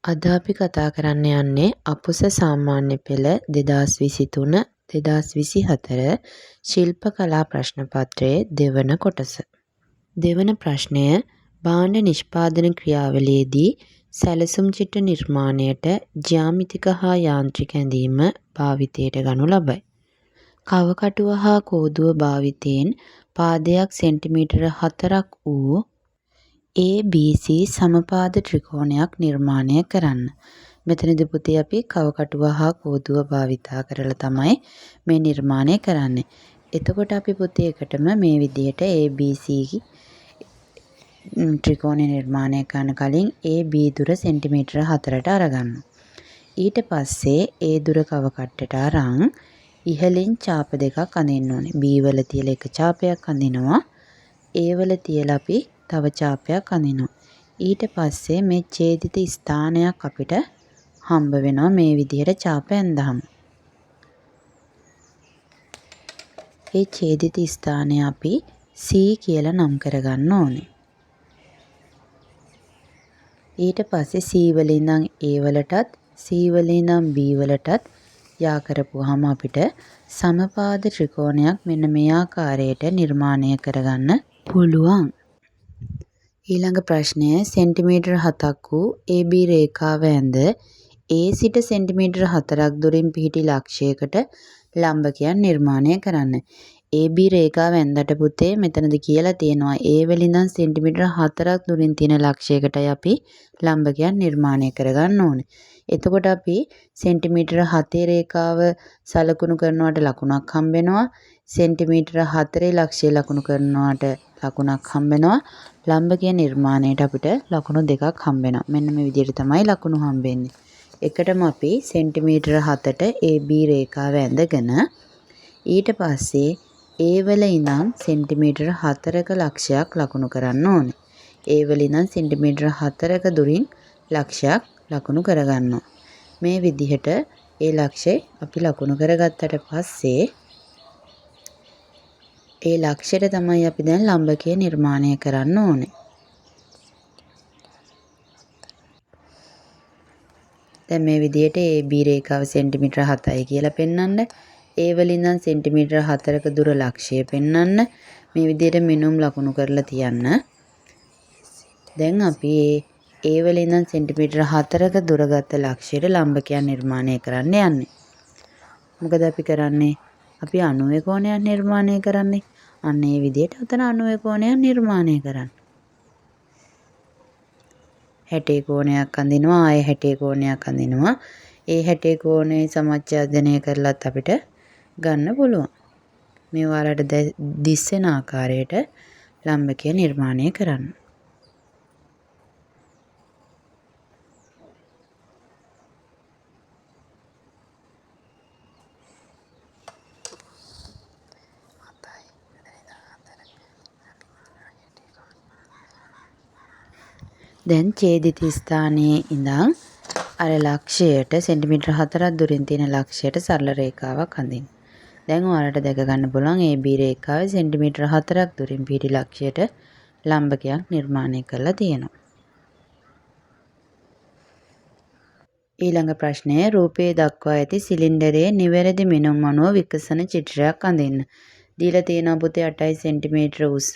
අද අපි කතා කරන්න යන්නේ අපුස සාමාන්‍ය පෙළ 2023 2024 ශිල්ප කලා ප්‍රශ්න පත්‍රයේ දෙවන කොටස. දෙවන ප්‍රශ්නය භාණ්ඩ නිෂ්පාදන ක්‍රියාවලියේදී සැලසුම් චිත්‍ර නිර්මාණයට ජ්‍යාමිතික හා යාන්ත්‍රික ඇඳීම භාවිතයට ගනු ලබයි. කවකටුව හා කෝදුව භාවිතයෙන් පාදයක් සෙන්ටිමීටර 4ක් වූ ABC සමපාද ත්‍රිකෝණයක් නිර්මාණය කරන්න. මෙතනදී පුතේ අපි කවකටුව හා කෝදුව භාවිතා කරලා තමයි මේ නිර්මාණය කරන්නේ. එතකොට අපි පුතේ එකටම මේ විදිහට ABC ත්‍රිකෝණය නිර්මාණය කරන කලින් AB දුර සෙන්ටිමීටර 4ට අරගන්න. ඊට පස්සේ ඒ දුර කවකට්ටට අරන් ඉහළින් ඡාප දෙකක් අඳින්න ඕනේ. B වල තියලා එක ඡාපයක් අඳිනවා. A වල තියලා අපි තව ඡාපයක් අඳිනවා. ඊට පස්සේ මේ ඡේදිත ස්ථානයක් අපිට හම්බ වෙනවා මේ විදිහට ඡාප ඇඳහම. ඒ ඡේදිත ස්ථානය අපි C කියලා නම් කරගන්න ඕනේ. ඊට පස්සේ C වල ඉඳන් A වලටත් C වල ඉඳන් B වලටත් යා කරපුවාම අපිට සමපාද ත්‍රිකෝණයක් මෙන්න මේ ආකාරයට නිර්මාණය කරගන්න පුළුවන්. ඊළඟ ප්‍රශ්නය සෙන්ටිමීටර 7ක් වූ AB රේඛාව ඇඳ A සිට සෙන්ටිමීටර 4ක් දුරින් පිහිටි ලක්ෂයකට ලම්බකයක් නිර්මාණය කරන්න. AB රේඛාව ඇඳට පුතේ මෙතනද කියලා තියෙනවා A වල ඉඳන් සෙන්ටිමීටර 4ක් දුරින් තියෙන ලක්ෂයකටයි අපි ලම්බකයක් නිර්මාණය කරගන්න ඕනේ. එතකොට අපි සෙන්ටිමීටර 7 රේඛාව සලකුණු කරනවට ලකුණක් හම්බ වෙනවා. සෙන්ටිමීටර 4 ලක්ෂය ලකුණු කරනවට ලකුණක් හම්බ වෙනවා. ලම්බකයේ නිර්මාණයට අපිට ලකුණු දෙකක් හම්බ වෙනවා. මෙන්න මේ විදිහට තමයි ලකුණු හම්බෙන්නේ. එකටම අපි සෙන්ටිමීටර 7ට AB රේඛාව ඇඳගෙන ඊට පස්සේ A වල ඉඳන් සෙන්ටිමීටර 4ක ලක්ෂයක් ලකුණු කරන්න ඕනේ. A වල ඉඳන් සෙන්ටිමීටර 4ක දුරින් ලක්ෂයක් ලකුණු කරගන්නවා. මේ විදිහට ඒ ලක්ෂය අපි ලකුණු කරගත්තට පස්සේ ඒ ලක්ෂයට තමයි අපි දැන් ලම්බකය නිර්මාණය කරන්න ඕනේ. දැන් මේ විදිහට AB රේඛාව සෙන්ටිමීටර 7යි කියලා පෙන්වන්න. A වල ඉඳන් සෙන්ටිමීටර 4ක දුර ලක්ෂය පෙන්වන්න. මේ විදිහට මිනුම් ලකුණු කරලා තියන්න. දැන් අපි A වල ඉඳන් සෙන්ටිමීටර 4ක දුර ගත ලක්ෂයට ලම්බකයක් නිර්මාණය කරන්න යන්නේ. මොකද අපි කරන්නේ? අපි 90 කෝණයක් නිර්මාණය කරන්නේ. අන්න ඒ විදිහට උතන 90 කෝණයක් නිර්මාණය කරන්න. 60 කෝණයක් අඳිනවා, ආයෙ 60 කෝණයක් අඳිනවා. ඒ 60 කෝණේ සමච්ඡේදනය කරලත් අපිට ගන්න පුළුවන්. මේ ඔයාලට දිස්සෙන ආකාරයට ලම්බකය නිර්මාණය කරන්න. දැන් ඡේදිත ස්ථානයේ ඉඳන් අර ලක්ෂයට සෙන්ටිමීටර 4ක් දුරින් තියෙන ලක්ෂයට සරල රේඛාවක් අඳින්න. දැන් ඔයාලට දැක ගන්න පුළුවන් AB රේඛාවේ සෙන්ටිමීටර 4ක් දුරින් පිහිටි ලක්ෂයට ලම්බකයක් නිර්මාණය කරලා තියෙනවා. ඊළඟ ප්‍රශ්නය රූපයේ දක්වා ඇති සිලින්ඩරයේ නිවැරදි මිනුම් අණුව විකසන චිත්‍රයක් අඳින්න. දීලා තියෙනවා පුතේ 8 සෙන්ටිමීටර උස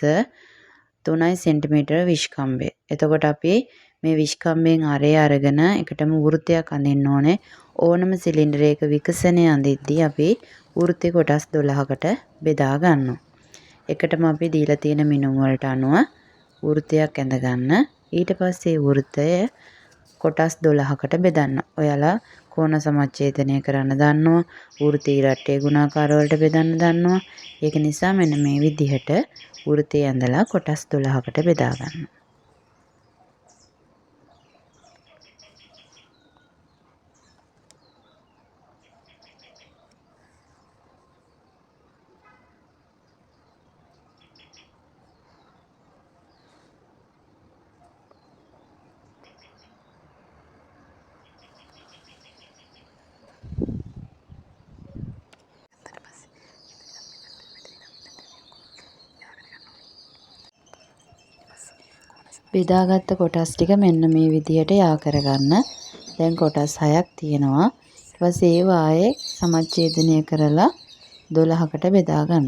3 සෙන්ටිමීටර විස්කම්භය. එතකොට අපි මේ විස්කම්භයෙන් අරය අරගෙන එකටම වෘත්තයක් අඳින්න ඕනේ. ඕනම සිලින්ඩරයක විකසනය අඳිද්දී අපි වෘත්තේ කොටස් 12කට බෙදා ගන්නවා. එකටම අපි දීලා තියෙන මිනුම් වලට අනුව වෘත්තයක් ඇඳ ගන්න. ඊට පස්සේ වෘත්තය කොටස් 12කට බෙදන්න. ඔයාලා කෝණ සමච්ඡේදනය කරන්න දන්නවා. වෘත්තය ඉරට්ටේ ගුණාකාර වලට බෙදන්න දන්නවා. ඒක නිසා මෙන්න මේ විදිහට වෘත්තය ඇඳලා කොටස් 12කට බෙදා ගන්න. බෙදාගත්ත කොටස් ටික මෙන්න මේ විදිහට යා කරගන්න. දැන් කොටස් 6ක් තියෙනවා. ඊට පස්සේ ඒව ආයේ සමච්ඡේදනය කරලා 12කට බෙදා ගන්න.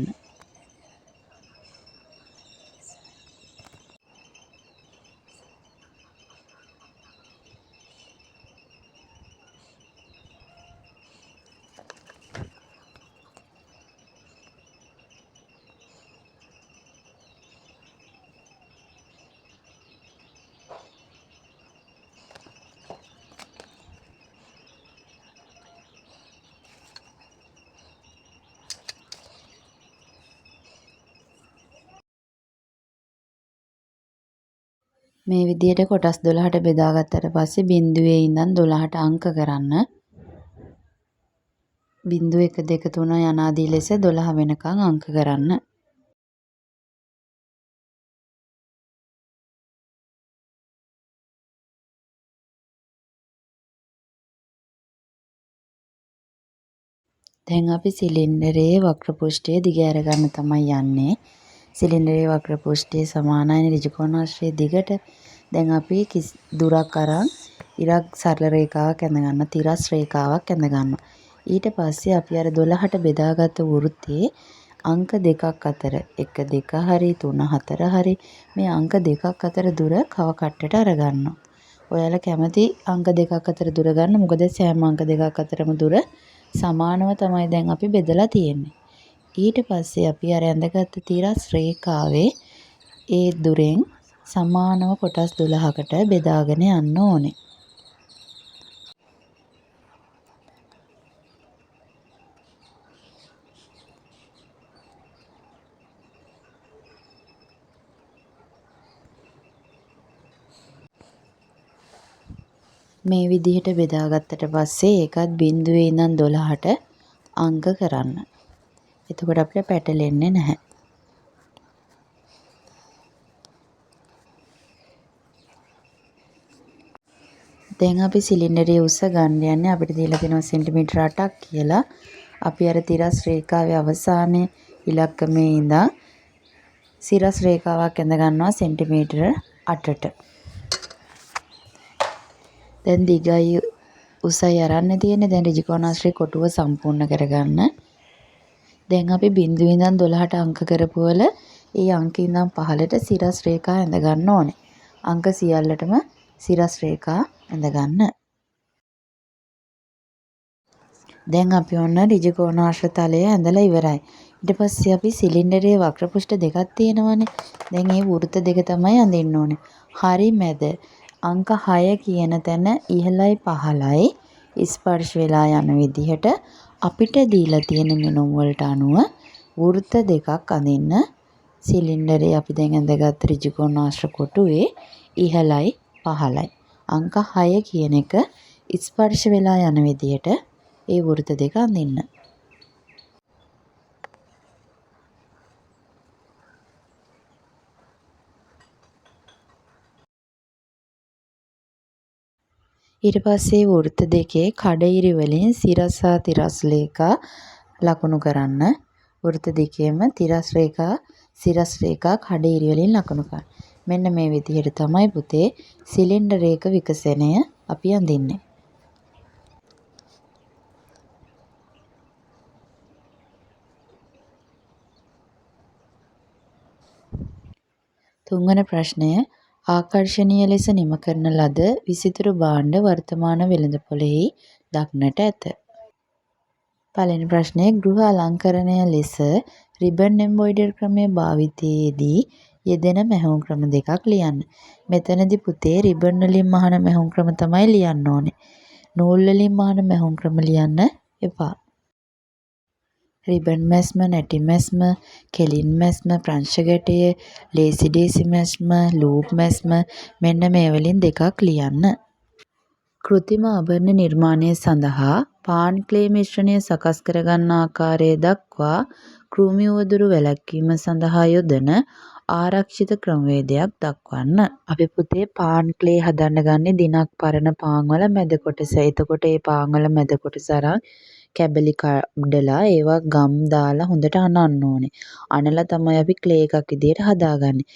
මේ විදිහට කොටස් 12ට බෙදාගත්තට පස්සේ බිංදුවේ ඉඳන් 12ට අංක කරන්න. 0 1 2 3 යනාදී ලෙස 12 වෙනකන් අංක කරන්න. දැන් අපි සිලින්ඩරයේ වක්‍ර පෘෂ්ඨය දිග ඇර ගන්න තමයි යන්නේ. සිලින්ඩරයේ වක්‍ර පෘෂ්ඨයේ සමානයි ඍජු කෝණාශ්‍රයේ දිගට. දැන් අපි දුරක් අරන් ඉරක් සරල රේඛාවක් ඇඳ ගන්න, තිරස් රේඛාවක් ඇඳ ගන්නවා. ඊට පස්සේ අපි අර 12ට බෙදාගත්ත වෘත්තයේ අංක දෙකක් අතර 1 2 හරි 3 4 හරි මේ අංක දෙකක් අතර දුර කව කට්ටට අරගන්නවා. ඔයාලා කැමති අංක දෙකක් අතර දුර ගන්න. මොකද සෑම අංක දෙකක් අතරම දුර සමානව තමයි දැන් අපි බෙදලා තියෙන්නේ. ඊට පස්සේ අපි අර ඇඳගත්ත තිරස් රේඛාවේ ඒ දුරෙන් සමානව කොටස් 12කට බෙදාගෙන යන්න ඕනේ. මේ විදිහට බෙදාගත්තට පස්සේ ඒකත් බිංදුවේ ඉඳන් 12ට අංක කරන්න. එතකොට අපිට පැටලෙන්නේ නැහැ. දැන් අපි සිලින්ඩරයේ උස ගන්න යන්නේ අපිට දීලා තියෙනවා සෙන්ටිමීටර 8ක් කියලා. අපි අර තිරස් රේඛාවේ අවසානයේ ඉලක්කමේ ඉඳන් සිරස් රේඛාවක් ඇඳ ගන්නවා සෙන්ටිමීටර 8ට. දැන් දිගයි උසයි අරන්න තියෙන්නේ. දැන් ඍජු කෝණාශ්‍රයේ කොටුව සම්පූර්ණ කරගන්න. දැන් අපි බිංදුවේ ඉඳන් 12ට අංක කරපු වල ඒ අංක ඉඳන් පහළට සිරස් රේඛා ඇඳ ගන්න ඕනේ. අංක සියල්ලටම සිරස් රේඛා ඇඳ ගන්න. දැන් අපි ඔන්න ඍජු කෝණාශ්‍ර තලය ඇඳලා ඉවරයි. ඊට පස්සේ අපි සිලින්ඩරයේ වක්‍ර පෘෂ්ඨ දෙකක් තියෙනවානේ. දැන් මේ වෘත්ත දෙක තමයි අඳින්න ඕනේ. හරි මැද අංක 6 කියන තැන ඉහළයි පහළයි ස්පර්ශ වෙලා යන විදිහට අපිට දීලා තියෙන මිනුම් වලට අනුව වෘත්ත දෙකක් අඳින්න. සිලින්ඩරේ අපි දැන් ඇඳගත් ඍජු කෝණාශ්‍ර කොටුවේ ඉහළයි පහළයි අංක 6 කියන එක ස්පර්ශ වෙලා යන විදිහට ඒ වෘත්ත දෙක අඳින්න. ඊට පස්සේ වෘත්ත දෙකේ කඩඉරි වලින් සිරස් හා තිරස් රේඛා ලකුණු කරන්න. වෘත්ත දෙකේම තිරස් රේඛා සිරස් රේඛා කඩඉරි වලින් ලකුණු කරන්න. මෙන්න මේ විදිහට තමයි පුතේ සිලින්ඩරයක විකසනය අපි අඳින්නේ. තුන්වන ප්‍රශ්නය ආකර්ශනීය ලෙස නිම කරන ලද විසිතුරු භාණ්ඩ වර්තමාන වෙළඳපොළෙහි දක්නට ඇත. පළවෙනි ප්‍රශ්නය ගෘහ අලංකරණය ලෙස රිබන් එම්බ්‍රොයිඩර් ක්‍රමය භාවිතයේදී යෙදෙන මැහුම් ක්‍රම දෙකක් ලියන්න. මෙතනදී පුතේ රිබන් වලින් මහන මැහුම් ක්‍රම තමයි ලියන්න ඕනේ. නූල් වලින් මහන මැහුම් ක්‍රම ලියන්න එපා. රිබන් මැස්ම, නැටි මැස්ම, කෙලින් මැස්ම, ප්‍රංශ ගැටය, ලේසි ඩේසි මැස්ම, ලූප් මැස්ම මෙන්න මේ වලින් දෙකක් ලියන්න. කෘත්‍රිම ආභරණ නිර්මාණය සඳහා පාන් ක්ලේ මිශ්‍රණය සකස් කරගන්න ආකාරය දක්වා කෘමි උවදුරු වැළැක්වීම සඳහා යොදන ආරක්ෂිත ක්‍රමවේදයක් දක්වන්න. අපි පුතේ පාන් ක්ලේ හදන්න ගන්නේ දිනක් පරණ පාන් වල මැද කොටස. එතකොට මේ පාන් වල මැද කොටස අරන් කැබලි කඩලා ඒවා ගම් දාලා හොඳට අනන්න ඕනේ. අනලා තමයි අපි ක්ලේ එකක් විදියට හදාගන්නේ.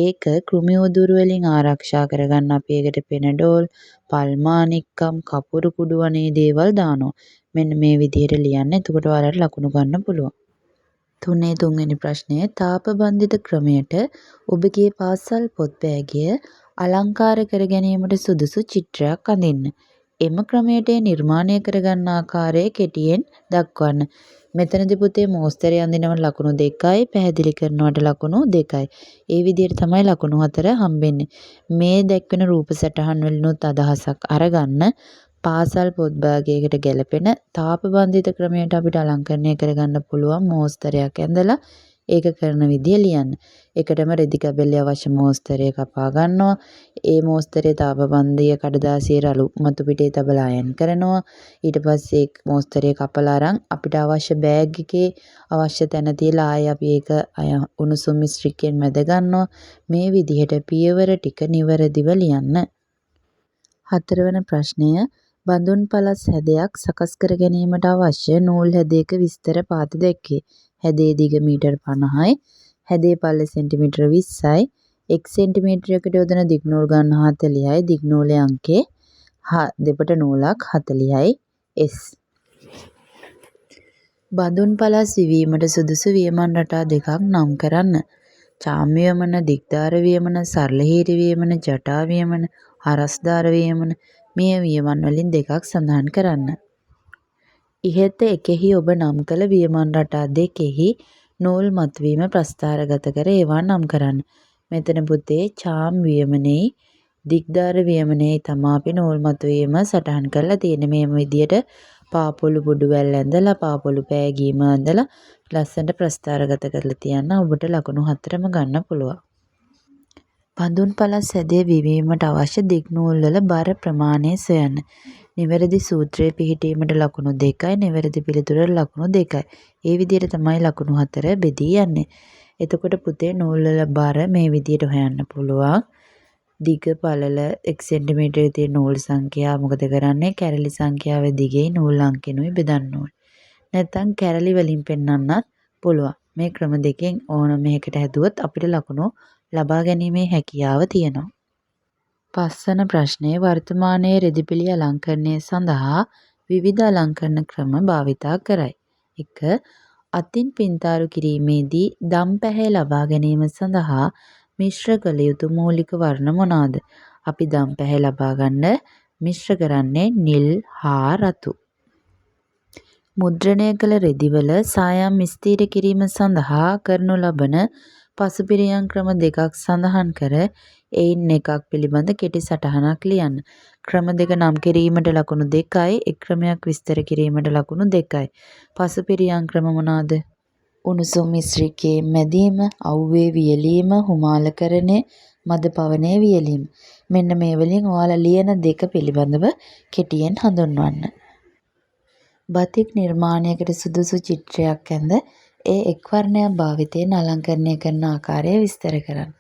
ඒක කෘමි උදුරු වලින් ආරක්ෂා කරගන්න අපි ඒකට පෙනඩෝල්, පල්මානික්කම්, කපුරු කුඩු වනේ දේවල් දානවා. මෙන්න මේ විදියට ලියන්න. එතකොට ඔයාලට ලකුණු ගන්න පුළුවන්. තුන්වෙනි ප්‍රශ්නය තාපබන්ධිත ක්‍රමයට ඔබගේ පාසල් පොත් බෑගය අලංකාර කර ගැනීමට සුදුසු චිත්‍රයක් අඳින්න. එම ක්‍රමයට නිර්මාණය කරගන්න ආකාරය කෙටියෙන් දක්වන්න. මෙතනදී පුතේ මෝස්තරය අඳිනවට ලකුණු 2යි, පැහැදිලි කරනවට ලකුණු 2යි. ඒ විදිහට තමයි ලකුණු 4 හම්බෙන්නේ. මේ දැක්වෙන රූප සටහන් වලිනුත් අදහසක් අරගන්න පාසල් පොත් භාගයකට ගැලපෙන තාපබන්ධිත ක්‍රමයට අපිට අලංකරණය කරගන්න පුළුවන් මෝස්තරයක් ඇඳලා ඒක කරන විදිය ලියන්න. ඒකටම රෙදි කැබලි අවශ්‍ය මෝස්තරය කපා ගන්නවා. ඒ මෝස්තරයේ තාපබන්ධිය කඩදාසියේ රළු මතු පිටේ තබලා අයන් කරනවා. ඊට පස්සේ මෝස්තරය කපලා අරන් අපිට අවශ්‍ය බෑග් එකේ අවශ්‍ය තැන තියලා ආයෙ අපි ඒක උණුසුම් මිශ්‍රිකයෙන් මැද ගන්නවා. මේ විදිහට පියවර ටික නිවැරදිව ලියන්න. 4 වෙනි ප්‍රශ්නය බඳුන් පළස් හැදයක් සකස් කර ගැනීමට අවශ්‍ය නූල් හැදයක විස්තර පාත දැක්වේ. හැදේ දිග මීටර් 50යි. හැදේ පළල සෙන්ටිමීටර 20යි. 1 සෙන්ටිමීටරයකට යොදන දිග නූල් ගන්න 40යි. දිග නූලේ අංකේ දෙපට නූලක් 40යි. S. බඳුන් පළස් විවීමට සුදුසු වියමන් රටා දෙකක් නම් කරන්න. චාම් වියමන, දිග්දාර වියමන, සරල හීරි වියමන, ජටා වියමන, හරස්දාර වියමන. මේ වියමන් වලින් දෙකක් සඳහන් කරන්න. ඉහත එකෙහි ඔබ නම් කළ වියමන් රටා දෙකෙහි නූල් මතුවීම ප්‍රස්ථාරගත කර ඒවා නම් කරන්න. මෙතන පුතේ චාම් වියමනේ දිග්දාර වියමනේ තමා අපි නූල් මතුවීම සටහන් කරලා තියෙන මේ විදියට පාපොළු බුඩු වැල් ඇඳලා පාපොළු පෑගීම ඇඳලා ලස්සනට ප්‍රස්ථාරගත කරලා තියන්න. ඔබට ලකුණු 4ම ගන්න පුළුවන්. බඳුන් පළස් හැදේ විවීමට අවශ්‍ය දිග නූල් වල බර ප්‍රමාණය සොයන්න. නිවැරදි සූත්‍රයේ පිහිටීමට ලකුණු 2යි, නිවැරදි පිළිතුරට ලකුණු 2යි. ඒ විදිහට තමයි ලකුණු 4 බෙදී යන්නේ. එතකොට පුතේ නූල් වල බර මේ විදිහට හොයන්න පුළුවන්. දිග පළල 1 සෙන්ටිමීටරයේ තියෙන නූල් සංඛ්‍යාව මොකද කරන්නේ? කැරලි සංඛ්‍යාවේ දිගේ නූල් අංකෙනුයි බෙදන්න ඕනේ. නැත්නම් කැරලි වලින් පෙන්වන්නත් පුළුවන්. මේ ක්‍රම දෙකෙන් ඕන මේකට හැදුවොත් අපිට ලකුණු ලබා ගැනීමේ හැකියාව තියෙනවා. 5 වන ප්‍රශ්නයේ වර්තමානයේ රෙදිපිලි අලංකරණය සඳහා විවිධ අලංකරණ ක්‍රම භාවිතා කරයි. 1. අතින් පින්තාරු කිරීමේදී දම් පැහැ ලබා ගැනීම සඳහා මිශ්‍ර කළ යුතු මූලික වර්ණ මොනවාද? අපි දම් පැහැ ලබා ගන්න මිශ්‍ර කරන්නේ නිල් හා රතු. මුද්‍රණය කළ රෙදිවල සායම් ස්ථීර කිරීම සඳහා කරනු ලබන පසුපිරියම් ක්‍රම දෙකක් සඳහන් කර එයින් එකක් පිළිබඳ කෙටි සටහනක් ලියන්න. ක්‍රම දෙක නම් කිරීමට ලකුණු 2යි, එක් ක්‍රමයක් විස්තර කිරීමට ලකුණු 2යි. පසුපිරියම් ක්‍රම මොනවාද? උණුසුම් මිශ්‍රිකයේ මැදීම, අව්වේ වියලීම, හුමාලකරණය, මද පවනේ වියලීම. මෙන්න මේ වලින් ඔයාලා ලියන දෙක පිළිබඳව කෙටියෙන් හඳුන්වන්න. බතික් නිර්මාණයකට සුදුසු චිත්‍රයක් ඇඳ ඒ එක් වර්ණයක් භාවිතයෙන් අලංකරණය කරන ආකාරය විස්තර කරන්න.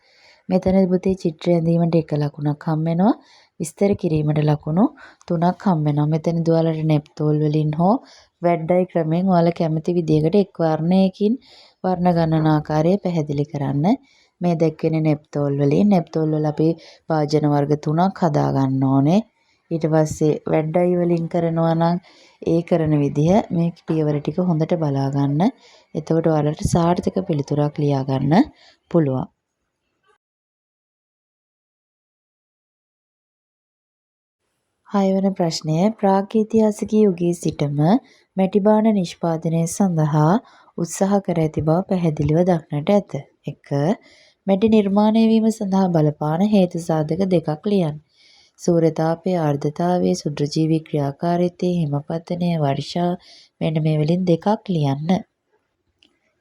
මෙතනදී පුතේ චිත්‍රය ඇඳීමට 1 ලකුණක් හම්බ වෙනවා. විස්තර කිරීමට ලකුණු 3ක් හම්බ වෙනවා. මෙතනදී ඔයාලට නෙප්තෝල් වලින් හෝ වැඩ්ඩයි ක්‍රමයෙන් ඔයාලා කැමති විදිහකට එක් වර්ණයකින් වර්ණ ගණන ආකාරය පැහැදිලි කරන්න. මේ දැක්වෙන නෙප්තෝල් වල අපි වාජන වර්ග 3ක් හදා ගන්න ඕනේ. ඊට පස්සේ වැඩ්ඩයි වලින් කරනවා නම් ඒ කරන විදිහ මේ පියවර ටික හොඳට බලා ගන්න. එතකොට ඔයාලට සාර්ථක පිළිතුරක් ලියා ගන්න පුළුවන්. 6 වන ප්‍රශ්නය ප්‍රාග්යිතිහාසික යුගයේ සිටම මැටි බාන නිෂ්පාදනය සඳහා උත්සාහ කර ඇති බව පැහැදිලිව දක්නට ඇත. 1. මැටි නිර්මාණය වීම සඳහා බලපාන හේතු සාධක දෙකක් ලියන්න. සූර්යතාපය, ආර්ද්‍රතාවය, සුද්‍රජීවී ක්‍රියාකාරීත්වය, හිමපතනය, වර්ෂාව මෙන්න මේ වලින් දෙකක් ලියන්න.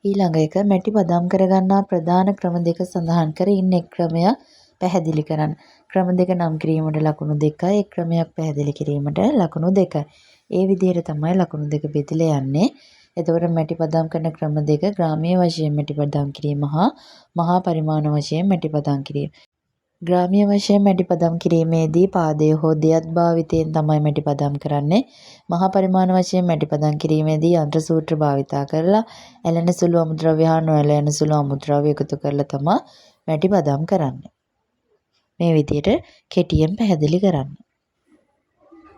ඊළඟ එක මැටි පදම් කරගන්නා ප්‍රධාන ක්‍රම දෙක සඳහන් කර ඉන්න එක් ක්‍රමයක් පැහැදිලි කරන්න. ක්‍රම දෙක නම් කිරීමට ලකුණු 2යි, එක් ක්‍රමයක් පැහැදිලි කිරීමට ලකුණු 2යි. ඒ විදිහට තමයි ලකුණු දෙක බෙදලා යන්නේ. එතකොට මැටි පදම් කරන ක්‍රම දෙක ග්‍රාමීය වශයෙන් මැටි පදම් කිරීම හා මහා පරිමාණ වශයෙන් මැටි පදම් කිරීම. ග්‍රාම්‍ය වශයෙන් මැටිපදම් කිරීමේදී පාදය හෝ දෙයත් භාවිතයෙන් තමයි මැටිපදම් කරන්නේ. මහා පරිමාණ වශයෙන් මැටිපදම් කිරීමේදී යන්ත්‍ර සූත්‍ර භාවිතා කරලා ඇලෙන සුළු අමුද්‍රව්‍ය හා නොඇලෙන සුළු අමුද්‍රව්‍ය එකතු කරලා තමයි මැටිපදම් කරන්නේ. මේ විදිහට කෙටියෙන් පැහැදිලි කරන්න.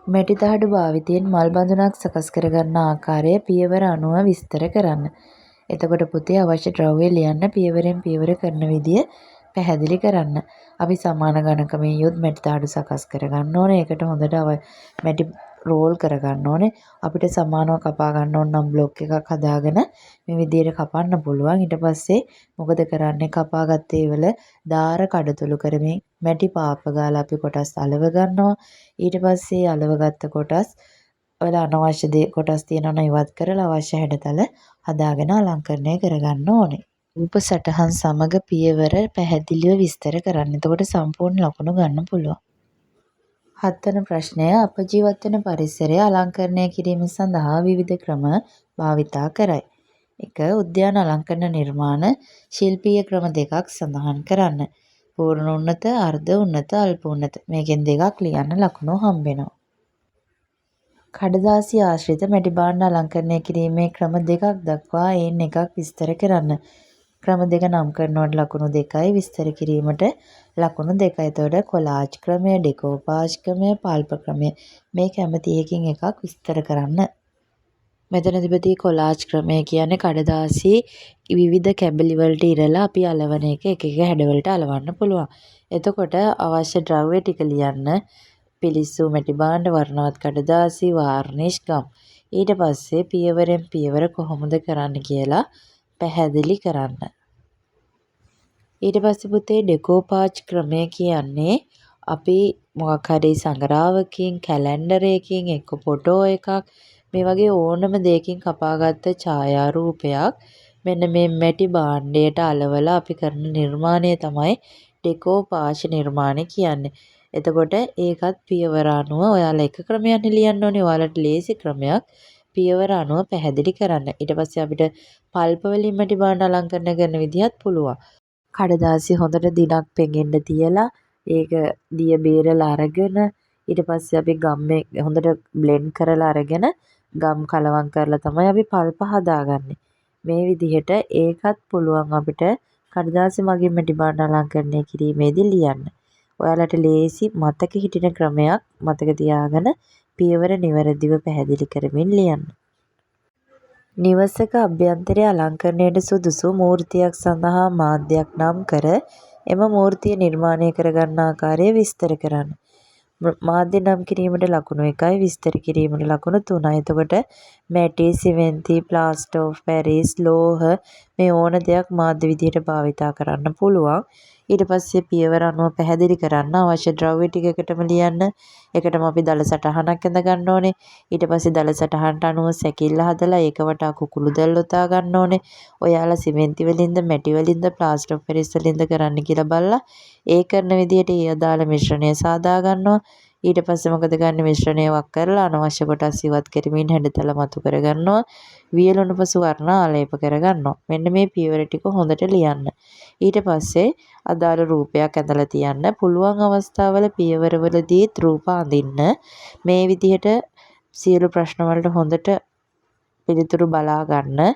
මැටි තහඩු භාවිතයෙන් මල් බඳුනක් සකස් කරගන්න ආකාරය පියවර අනුව විස්තර කරන්න. එතකොට පුතේ අවශ්‍ය ද්‍රව්‍ය ලියන්න පියවරෙන් පියවර කරන විදිය පැහැදිලි කරන්න. අපි සමාන ඝනකමින් යුත් මැටි තහඩු සකස් කරගන්න ඕනේ. ඒකට හොඳට මැටි රෝල් කරගන්න ඕනේ. අපිට සමානව කපා ගන්න ඕන නම් බ්ලොක් එකක් හදාගෙන මේ විදියට කපන්න පුළුවන්. ඊට පස්සේ මොකද කරන්නේ? කපාගත්ත ඒවල දාර කඩතුළු කරමින් මැටි පාප ගාලා අපි කොටස් අලව ගන්නවා. ඊට පස්සේ අලවගත්ත කොටස් වල අනවශ්‍ය කොටස් තියෙනවා නම් ඉවත් කරලා අවශ්‍ය හැඩතල හදාගෙන අලංකරණය කරගන්න ඕනේ. රූප සටහන් සමග පියවර පැහැදිලිව විස්තර කරන්න. එතකොට සම්පූර්ණ ලකුණු ගන්න පුළුවන්. 7 වන ප්‍රශ්නය අප ජීවත් වන පරිසරය අලංකරණය කිරීම සඳහා විවිධ ක්‍රම භාවිතා කරයි. 1. උද්‍යාන අලංකරණ නිර්මාණ ශිල්පීය ක්‍රම දෙකක් සඳහන් කරන්න. පූර්ණ උන්නත, අර්ධ උන්නත, අල්ප උන්නත. මේකෙන් දෙකක් ලියන්න ලකුණු හම්බෙනවා. කඩදාසි ආශ්‍රිත මැටි භාණ්ඩ අලංකරණය කිරීමේ ක්‍රම දෙකක් දක්වා එයින් එකක් විස්තර කරන්න. ක්‍රම දෙක නම් කරනවට ලකුණු 2යි විස්තර කිරීමට ලකුණු 2යි. එතකොට කොලාජ් ක්‍රමය, ඩෙකෝපාජ් ක්‍රමය, පල්ප ක්‍රමය මේ කැමති එකකින් එකක් විස්තර කරන්න. මෙතනදී කොලාජ් ක්‍රමය කියන්නේ කඩදාසි විවිධ කැබලි වලට ඉරලා අපි අලවන එක එක හැඩවලට අලවන්න පුළුවන්. එතකොට අවශ්‍ය ද්‍රව්‍ය ටික ලියන්න. පිලිස්සු මැටි භාණ්ඩ, වර්ණවත් කඩදාසි, වාර්නිෂ් ගම්. ඊට පස්සේ පියවරෙන් පියවර කොහොමද කරන්න කියලා පැහැදිලි කරන්න. ඊට පස්සේ පුතේ ඩෙකෝපාජ් ක්‍රමය කියන්නේ අපි මොකක් හරි සංග්‍රාවකින්, කැලෙන්ඩරයකින්, එක්ක ෆොටෝ එකක් මේ වගේ ඕනම දෙයකින් කපාගත්ත ඡායාරූපයක් මෙන්න මේ මැටි භාණ්ඩයට අලවලා අපි කරන නිර්මාණය තමයි ඩෙකෝපාජ් නිර්මාණය කියන්නේ. එතකොට ඒකත් පියවර අනුව ඔයාලා එක ක්‍රමයක් ලියන්න ඕනේ. ඔයාලට ලේසි ක්‍රමයක් පියවර අනුව පැහැදිලි කරන්න. ඊට පස්සේ අපිට පල්ප වලින් මැටි භාණ්ඩ අලංකරණය කරන විදිහත් පුළුවන්. කඩදාසි හොඳට දිනක් පෙඟෙන්න තියලා ඒක දිය බේරලා අරගෙන ඊට පස්සේ අපි ගම් හොඳට බ්ලෙන්ඩ් කරලා අරගෙන ගම් කලවම් කරලා තමයි අපි පල්ප හදාගන්නේ. මේ විදිහට ඒකත් පුළුවන් අපිට කඩදාසි මගින් මැටි භාණ්ඩ අලංකරණය කිරීමේදී ලියන්න. ඔයාලට ලේසි මතක හිටින ක්‍රමයක් මතක තියාගෙන පියවර නිවැරදිව පැහැදිලි කරමින් ලියන්න. නිවසක අභ්‍යන්තරය අලංකරණයට සුදුසු මූර්තියක් සඳහා මාධ්‍යයක් නම් කර එම මූර්තිය නිර්මාණය කරගන්නා ආකාරය විස්තර කරන්න. මාධ්‍ය නම් කිරීමට ලකුණු 1යි විස්තර කිරීමට ලකුණු 3යි. එතකොට මැටි, සිමෙන්ති, ප්ලාස්ටර් ඔෆ් පැරිස්, ලෝහ මේ ඕන දෙයක් මාධ්‍ය විදිහට භාවිතා කරන්න පුළුවන්. ඊට පස්සේ පියවර අනුව පැහැදිලි කරන්න අවශ්‍ය ද්‍රව්‍ය ටික එකටම ලියන්න. එකටම අපි දල සටහනක් ඇඳ ගන්න ඕනේ. ඊට පස්සේ දල සටහනට අනුව සැකිල්ල හදලා ඒක වටා කුකුළු දැල් ඔතා ගන්න ඕනේ. ඔයාලා සිමෙන්ති වලින්ද, මැටි වලින්ද, ප්ලාස්ටර් ඔෆ් පැරිස් වලින්ද කරන්න කියලා බලලා ඒ කරන විදිහට ඒ අදාළ මිශ්‍රණය සාදා ගන්නවා. ඊට පස්සේ මොකද ගන්න මිශ්‍රණය වක් කරලා අනවශ්‍ය කොටස් ඉවත් කරමින් හැඩතල මතු කරගන්නවා. වියලුණු පසු වර්ණ ආලේප කරගන්නවා. මෙන්න මේ පියවර ටික හොඳට ලියන්න. ඊට පස්සේ අදාළ රූපයක් ඇඳලා තියන්න. පුළුවන් අවස්ථාවල පියවරවලදී රූප අඳින්න. මේ විදිහට සියලු ප්‍රශ්න වලට හොඳට පිළිතුරු බලා ගන්න.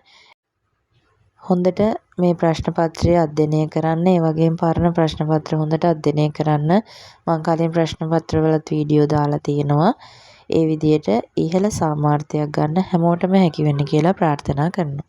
හොඳට මේ ප්‍රශ්න පත්‍රය අධ්‍යයනය කරන්න. ඒ වගේම පරණ ප්‍රශ්න පත්‍ර හොඳට අධ්‍යයනය කරන්න. මම කලින් ප්‍රශ්න පත්‍රවලත් වීඩියෝ දාලා තියෙනවා. ඒ විදිහට ඉහළ සාමාර්ථයක් ගන්න හැමෝටම හැකි වෙන්න කියලා ප්‍රාර්ථනා කරනවා.